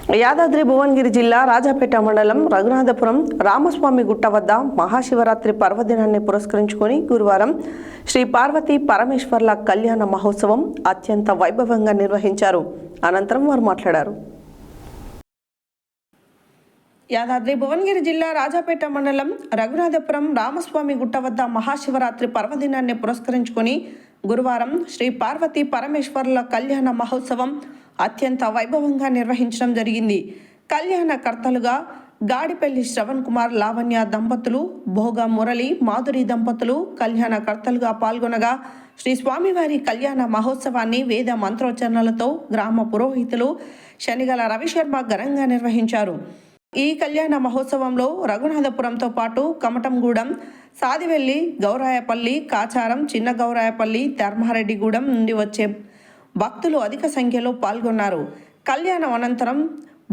యాదాద్రి భువనగిరి జిల్లా రాజాపేట మండలం రఘునాథపురం రామస్వామి గుట్ట వద్ద మహాశివరాత్రి పర్వదినాన్ని పురస్కరించుకొని గురువారం శ్రీ పార్వతీ పరమేశ్వర్ల కళ్యాణ మహోత్సవం అత్యంత వైభవంగా నిర్వహించారు. అనంతరం వారు మాట్లాడారు. యాదాద్రి భువనగిరి జిల్లా రాజాపేట మండలం రఘునాథపురం రామస్వామి గుట్ట వద్ద మహాశివరాత్రి పర్వదినాన్ని పురస్కరించుకొని గురువారం శ్రీ పార్వతీ పరమేశ్వర్ల కళ్యాణ మహోత్సవం అత్యంత వైభవంగా నిర్వహించడం జరిగింది. కళ్యాణకర్తలుగా గాడిపల్లి శ్రవణ్ కుమార్ లావణ్య దంపతులు, భోగ మురళి మాధురి దంపతులు కళ్యాణకర్తలుగా పాల్గొనగా శ్రీ స్వామివారి కళ్యాణ మహోత్సవాన్ని వేద మంత్రోచ్చరణలతో గ్రామ పురోహితులు శనిగల రవిశర్మ ఘనంగా నిర్వహించారు. ఈ కళ్యాణ మహోత్సవంలో రఘునాథపురంతో పాటు కమటంగూడెం, సాదివెల్లి, గౌరాయపల్లి, కాచారం, చిన్న గౌరాయపల్లి, ధర్మారెడ్డిగూడెం నుండి వచ్చే భక్తులు అధిక సంఖ్యలో పాల్గొన్నారు. కళ్యాణం అనంతరం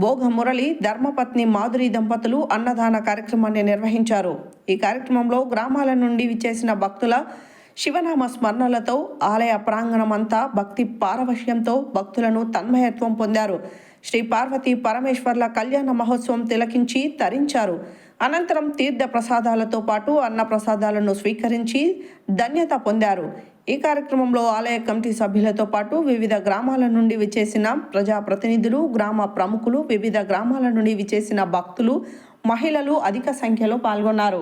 భోగ మురళి, ధర్మపత్ని మాధురి దంపతులు అన్నదాన కార్యక్రమాన్ని నిర్వహించారు. ఈ కార్యక్రమంలో గ్రామాల నుండి విచ్చేసిన భక్తుల శివనామ స్మరణలతో ఆలయ ప్రాంగణమంతా భక్తి పారవశ్యంతో భక్తులను తన్మయత్వం పొందారు. శ్రీ పార్వతీ పరమేశ్వర్ల కళ్యాణ మహోత్సవం తిలకించి తరించారు. అనంతరం తీర్థ ప్రసాదాలతో పాటు అన్న ప్రసాదాలను స్వీకరించి ధన్యత పొందారు. ఈ కార్యక్రమంలో ఆలయ కమిటీ సభ్యులతో పాటు వివిధ గ్రామాల నుండి విచ్చేసిన ప్రజాప్రతినిధులు, గ్రామ ప్రముఖులు, వివిధ గ్రామాల నుండి విచ్చేసిన భక్తులు, మహిళలు అధిక సంఖ్యలో పాల్గొన్నారు.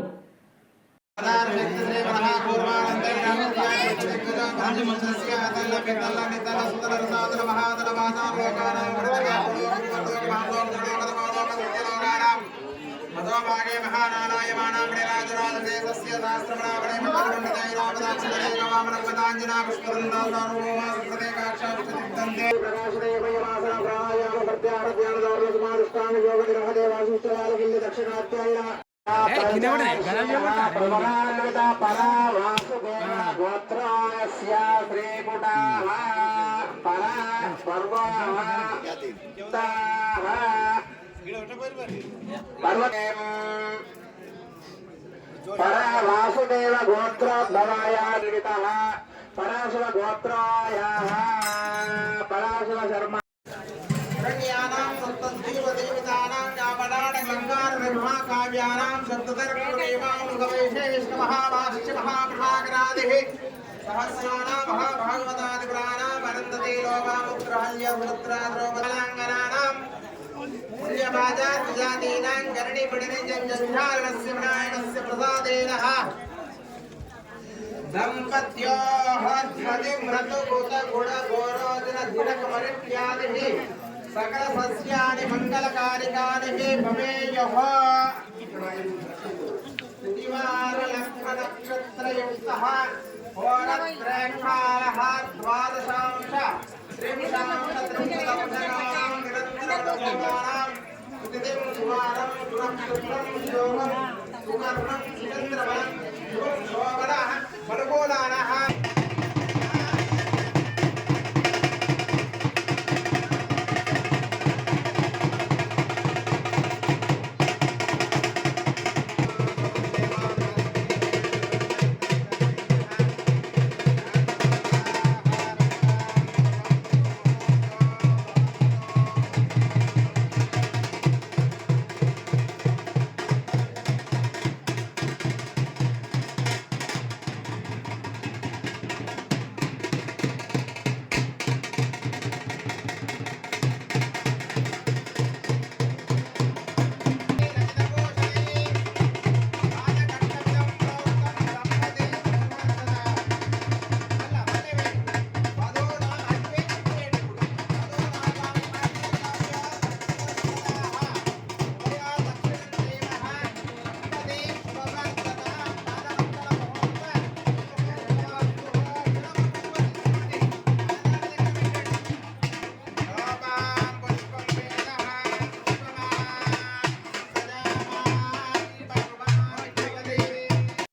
మధోభాగే మహానారాయమాణం రాజరాజదేవస్య శాస్త్రమణావళే మకరండదైరామదాక్షిణాంజనా పుష్పదందాసార్వభౌమాసృతేకాక్షాక్షితంతే ప్రకాశదేవయమాసన ప్రాణాయామ ప్రత్యారధ్యానదారులకుమారుష్టాన యోగ నిరహదేవాసూత్రవాలకిల్లి దక్షిణాధ్యాయ గోత్రాస్య శ్రీకుటాః పరా పర్వాః పరా వాసుదేవ గోత్రోద్భవాయ పరాశివ గోత్రాయ పరాశివ శర్మ కావ్యానాం సప్తదర్గేమానుగవైశేష్ణమహాభాష్యమహాప్రభాకరాదిః సహస్రాణా మహాభాగవతాది పురాణాం అనంతతే లోకాముద్రహల్య వృత్రాద్రోపలాంగనానాం పుణ్యపాదార్ విజాతీనాం కరణిపడినిజంజారణస్య వినాయకస్య ప్రసాదేనః దంపత్యోః ధ్వతిమ్రతుభూత గుణ గోరోజన దినకమరిత్యాదిః సకల సస్యాని మంగళకారికాని భవేయుః దివార లగ్న నక్షత్రయుక్తః హోరత్రయకాలః ద్వాదశాంశ త్రింశాంశ త్రింశదవసరాం నిరంతరదోషానాం స్థితిం సువారం సురక్షితం యోగం సుకర్ణం సుచంద్రబలం శోభనః మనుకూలానః